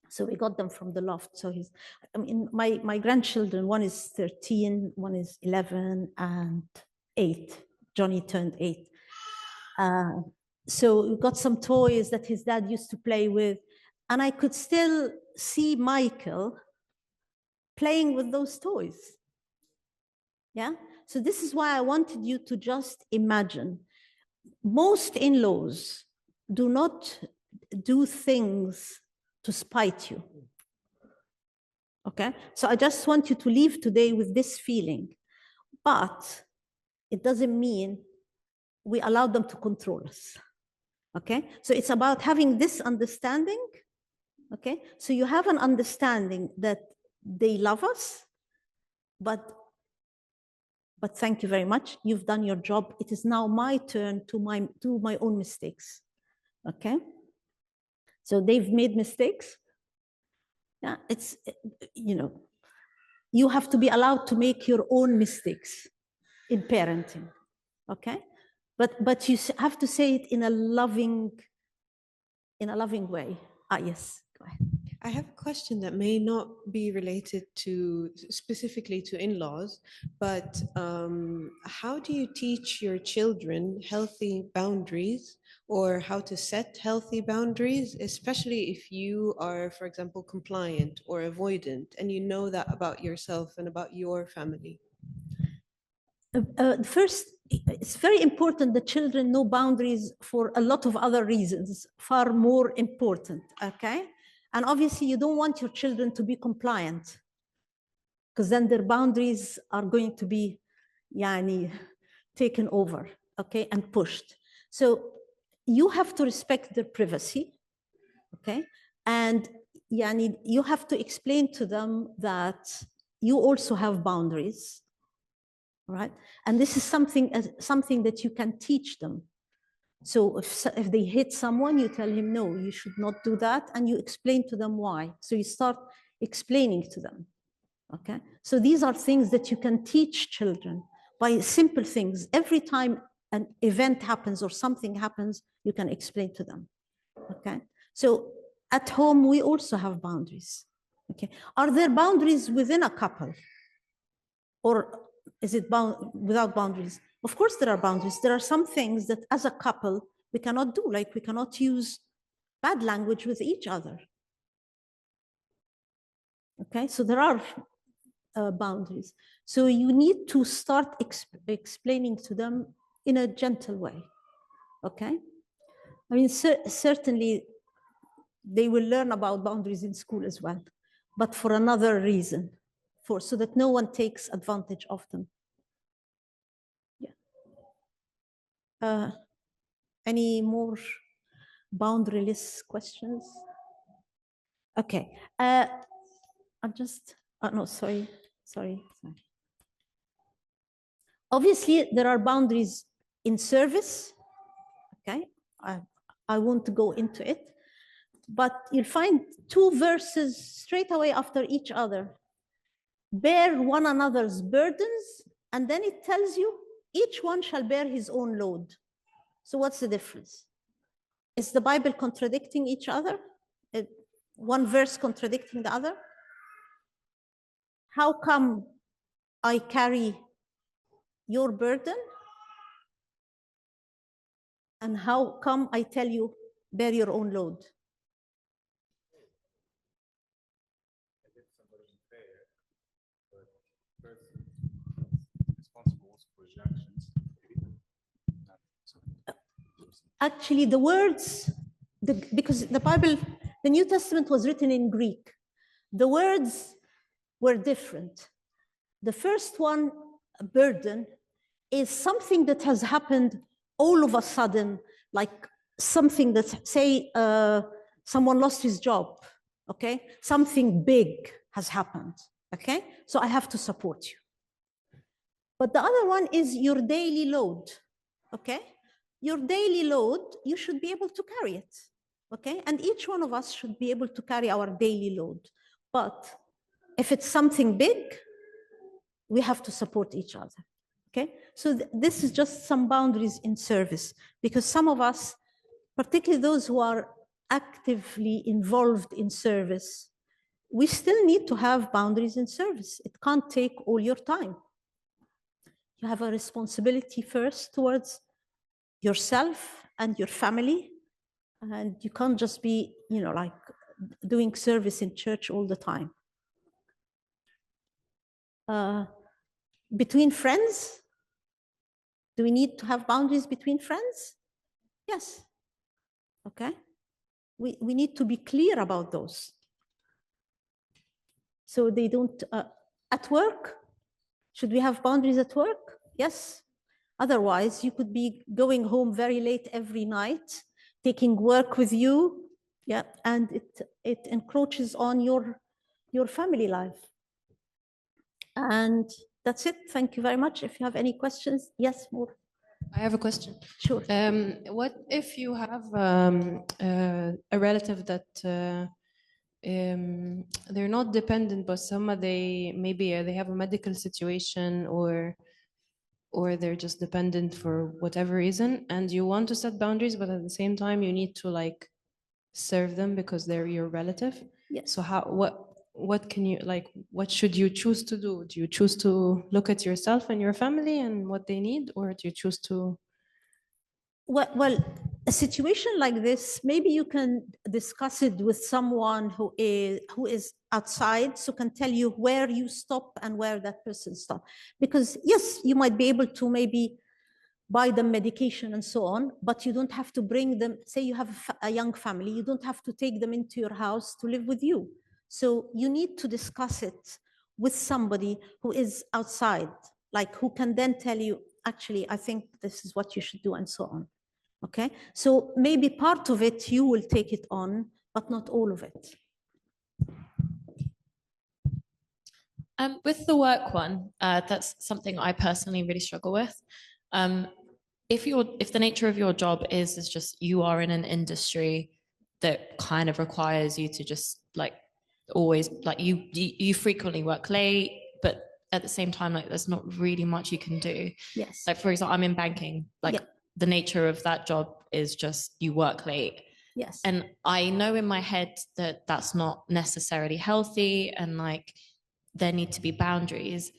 So we got them from the loft. So my grandchildren, one is 13, one is 11 and 8. Johnny turned 8. So we got some toys that his dad used to play with. And I could still see Michael playing with those toys. Yeah. So this is why I wanted you to just imagine. Most in-laws do not do things to spite you. Okay, so I just want you to leave today with this feeling, but it doesn't mean we allow them to control us. Okay, so it's about having this understanding. Okay, so you have an understanding that they love us, but thank you very much. You've done your job. It is now my turn to my own mistakes. Okay, so they've made mistakes. Yeah, it's, you have to be allowed to make your own mistakes in parenting, okay? But you have to say it in a loving way. Yes, go ahead. I have a question that may not be related to specifically to in-laws, but how do you teach your children healthy boundaries or how to set healthy boundaries, especially if you are, for example, compliant or avoidant and you know that about yourself and about your family? First, it's very important that children know boundaries for a lot of other reasons, far more important, okay? And obviously you don't want your children to be compliant because then their boundaries are going to be taken over, okay, and pushed. So you have to respect their privacy, okay? And you have to explain to them that you also have boundaries, right? And this is something that you can teach them. So if they hit someone, you tell him, no, you should not do that. And you explain to them why. So you start explaining to them, okay? So these are things that you can teach children by simple things. Every time an event happens or something happens, you can explain to them, okay? So at home, we also have boundaries, okay? Are there boundaries within a couple? Or is it without boundaries? Of course there are boundaries. There are some things that as a couple we cannot do, like we cannot use bad language with each other. Okay, so there are boundaries. So you need to start explaining to them in a gentle way, okay? I mean, certainly they will learn about boundaries in school as well, but for another reason, so that no one takes advantage of them. Any more boundaryless questions? Okay. I'm just, no, sorry. Obviously, there are boundaries in service. Okay. I won't go into it, but you'll find 2 verses straight away after each other. Bear one another's burdens, and then it tells you each one shall bear his own load. So what's the difference? Is the Bible contradicting each other? One verse contradicting the other? How come I carry your burden? And how come I tell you bear your own load? somebody unfair, but the person responsible also for his actions. Actually, the words, because the Bible, the New Testament was written in Greek. The words were different. The first one, burden, is something that has happened all of a sudden, like something that, say, someone lost his job, okay? Something big has happened, okay? So I have to support you. But the other one is your daily load, okay? Your daily load, you should be able to carry it, okay? And each one of us should be able to carry our daily load. But if it's something big, we have to support each other, okay? So this is just some boundaries in service, because some of us, particularly those who are actively involved in service, we still need to have boundaries in service. It can't take all your time. You have a responsibility first towards yourself and your family, and you can't just be, you know, like doing service in church all the time. Between friends, do we need to have boundaries between friends? Yes. Okay. We need to be clear about those. So they don't, at work, should we have boundaries at work? Yes. Otherwise, you could be going home very late every night, taking work with you, yeah, and it encroaches on your family life. And that's it. Thank you very much. If you have any questions, yes, more. I have a question. Sure. What if you have a relative that they're not dependent, but they have a medical situation, or they're just dependent for whatever reason, and you want to set boundaries, but at the same time you need to like serve them because they're your relative? Yes. So what can you, like, what should you choose to do? Do you choose to look at yourself and your family and what they need, or do you choose to? Well, a situation like this, maybe you can discuss it with someone who is outside, so can tell you where you stop and where that person stops. Because yes, you might be able to maybe buy them medication and so on, but you don't have to bring them. Say you have a young family, you don't have to take them into your house to live with you. So you need to discuss it with somebody who is outside, like who can then tell you, actually, I think this is what you should do and so on. Okay, so maybe part of it you will take it on, but not all of it. With the work one, that's something I personally really struggle with. If the nature of your job is just you are in an industry that kind of requires you to just like always, like you frequently work late, but at the same time, like there's not really much you can do. Yes. Like for example, I'm in banking, like the nature of that job is just you work late. Yes. And I know in my head that that's not necessarily healthy, and like there need to be boundaries,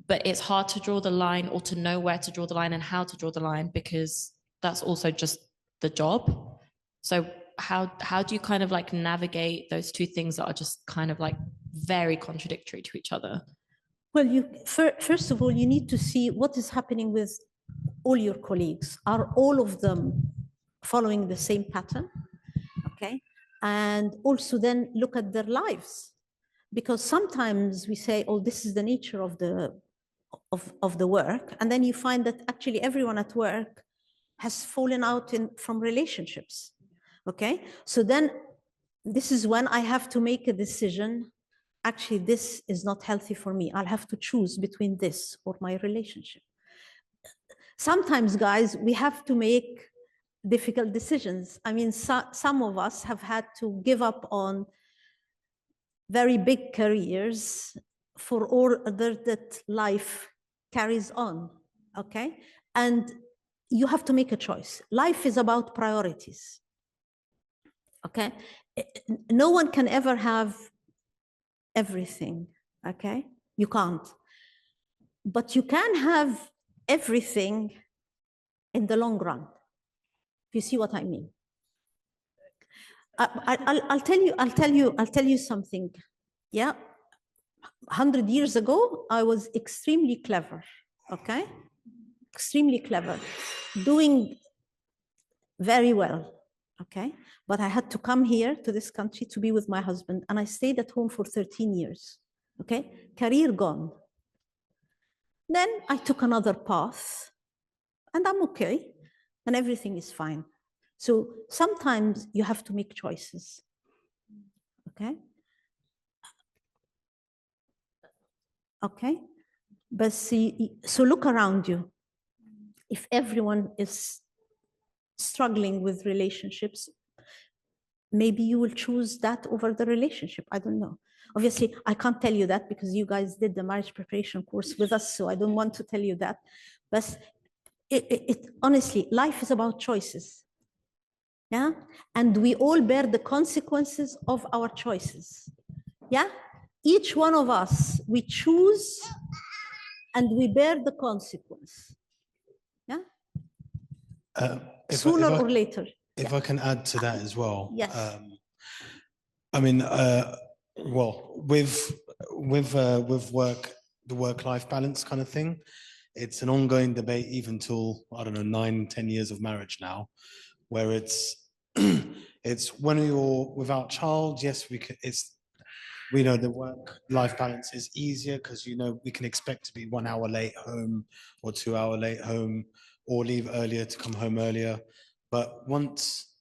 but it's hard to draw the line or to know where to draw the line and how to draw the line, because that's also just the job. So how do you kind of like navigate those two things that are just kind of like very contradictory to each other? Well, first of all, you need to see what is happening with all your colleagues. Are all of them following the same pattern? Okay. And also then look at their lives. Because sometimes we say, oh, this is the nature of the work. And then you find that actually everyone at work has fallen out from relationships. Okay. So then this is when I have to make a decision. Actually, this is not healthy for me. I'll have to choose between this or my relationship. Sometimes, guys, we have to make difficult decisions. I mean, some of us have had to give up on very big careers for order that life carries on, okay? And you have to make a choice. Life is about priorities, okay? No one can ever have everything, okay? You can't. But you can have everything in the long run, if you see what I mean. I'll tell you something. Yeah, 100 years ago, I was extremely clever, okay? Extremely clever, doing very well, okay? But I had to come here to this country to be with my husband, and I stayed at home for 13 years, okay? Career gone. Then I took another path, and I'm okay, and everything is fine. So sometimes you have to make choices, okay? Okay? But see, so look around you. If everyone is struggling with relationships, maybe you will choose that over the relationship. I don't know. Obviously, I can't tell you that because you guys did the marriage preparation course with us, so I don't want to tell you that. But honestly, life is about choices. Yeah? And we all bear the consequences of our choices. Yeah? Each one of us, we choose and we bear the consequence. Yeah? Sooner or later. If I can add to that as well. Yes. I mean, well, with work, the work-life balance kind of thing, it's an ongoing debate even till, I don't know, 9-10 years of marriage now, where it's when you're without child, yes, we know the work-life balance is easier because, you know, we can expect to be 1 hour late home or 2 hour late home or leave earlier to come home earlier. But once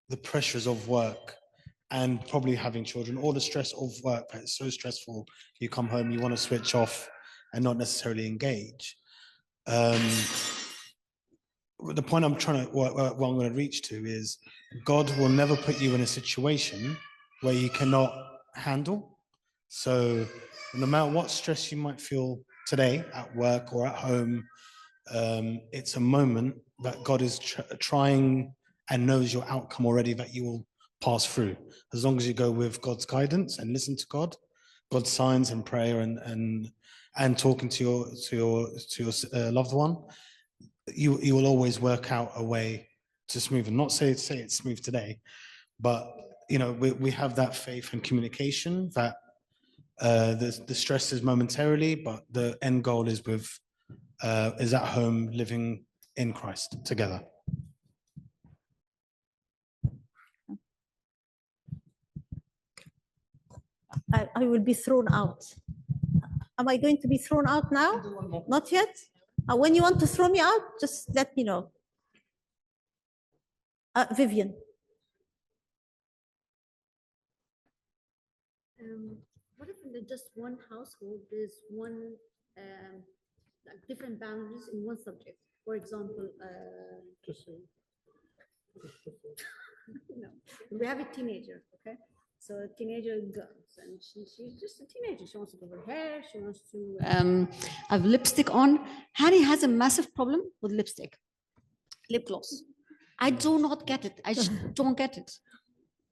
the pressures of work and probably having children, all the stress of work, it's so stressful, you come home, you want to switch off and not necessarily engage. The point I'm trying to, what I'm going to reach to is God will never put you in a situation where you cannot handle. So no matter what stress you might feel today at work or at home, it's a moment that God is trying and knows your outcome already that you will pass through. As long as you go with God's guidance and listen to God, God's signs and prayer and talking to your loved one, you will always work out a way to smooth. And not say it's smooth today, but you know, we have that faith and communication that the stress is momentarily, but the end goal is is at home living in Christ together. I will be thrown out. Am I going to be thrown out now? Not yet? When you want to throw me out, just let me know. Vivian. What if in just one household there's one like different boundaries in one subject? For example, no, we have a teenager, okay? So a teenager goes and she's just a teenager. She wants to do her hair. She wants to have lipstick on. Harry has a massive problem with lipstick, lip gloss. I do not get it. I just don't get it.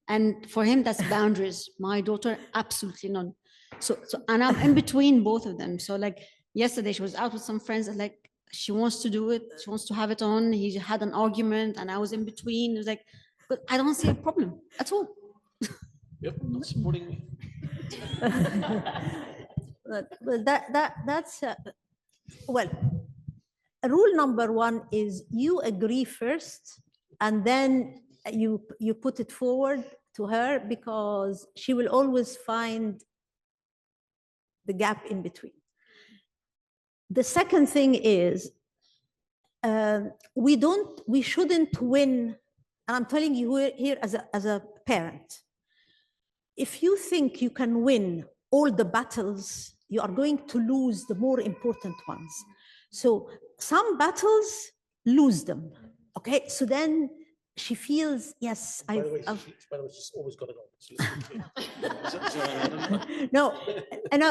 And for him, that's boundaries. My daughter, absolutely none. So and I'm in between both of them. So like yesterday, she was out with some friends and like she wants to do it. She wants to have it on. He had an argument and I was in between. It was like, but I don't see a problem at all. Yep, not supporting me. But that's well, rule number one is you agree first and then you put it forward to her, because she will always find the gap in between. The second thing is we shouldn't win, and I'm telling you here as a parent, if you think you can win all the battles, you are going to lose the more important ones. So some battles, lose them, okay? So then she feels, yes, By the way, she's always got it on.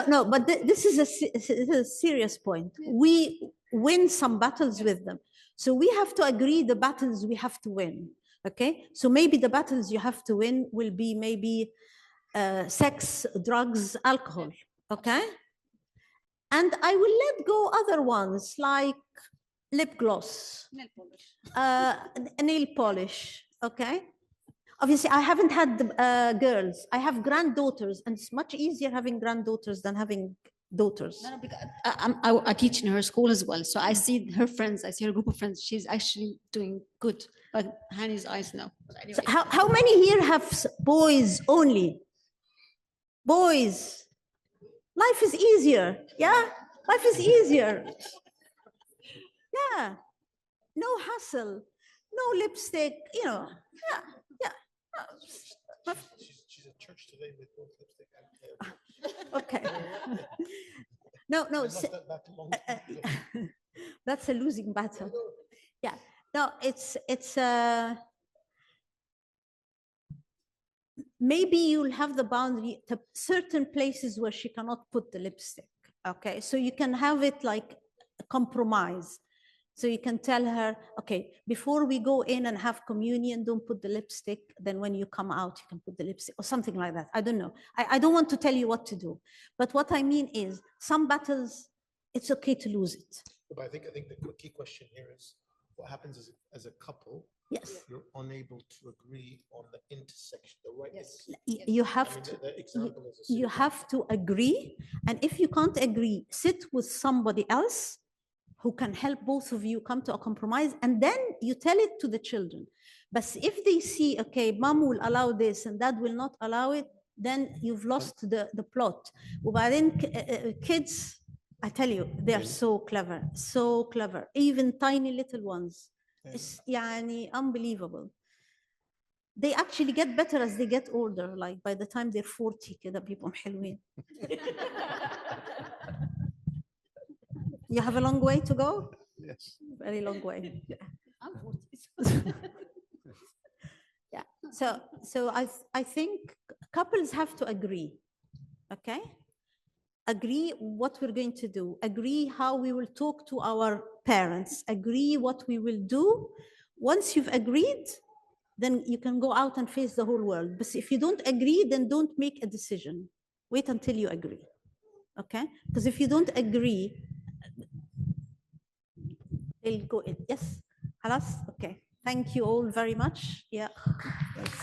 No, but this is a serious point. We win some battles with them. So we have to agree the battles we have to win, okay? So maybe the battles you have to win will be maybe sex, drugs, alcohol, okay? And I will let go other ones like lip gloss, nail polish, okay? Obviously, I haven't had girls. I have granddaughters, and it's much easier having granddaughters than having daughters. No, no, because I teach in her school as well. So I see her friends, I see her group of friends. She's actually doing good. But Hani's eyes, no. So how many here have boys only? Boys. Life is easier. Yeah? Life is easier. Yeah. No hassle. No lipstick. You know. Yeah. Yeah. She's at church today with both lipstick and Okay. No, no. That's a losing battle. Yeah. No, it's maybe you'll have the boundary to certain places where she cannot put the lipstick. Okay. So you can have it like a compromise. So you can tell her, okay, before we go in and have communion, don't put the lipstick. Then when you come out, you can put the lipstick or something like that. I don't know. I don't want to tell you what to do. But what I mean is some battles, it's okay to lose it. But I think the key question here is what happens is as a couple, yes, you're unable to agree on the intersection, the right. Yes. You have to. You have to agree, and if you can't agree, sit with somebody else who can help both of you come to a compromise, and then you tell it to the children. But if they see, okay, mom will allow this and dad will not allow it, then you've lost the plot. وبعدين kids, I tell you, they're so clever, so clever. Even tiny little ones. It's يعني unbelievable. They actually get better as they get older. Like by the time they're 40 كده بيبقوا حلوين. You have a long way to go? Yes. Very long way. Yeah. I'm 40. Yeah. So I think couples have to agree. Okay? Agree what we're going to do. Agree how we will talk to our parents. Agree what we will do. Once you've agreed, then you can go out and face the whole world. But if you don't agree, then don't make a decision. Wait until you agree. Okay? Because if you don't agree, they'll go in. Yes? Halas? Okay. Thank you all very much. Yeah. Yes.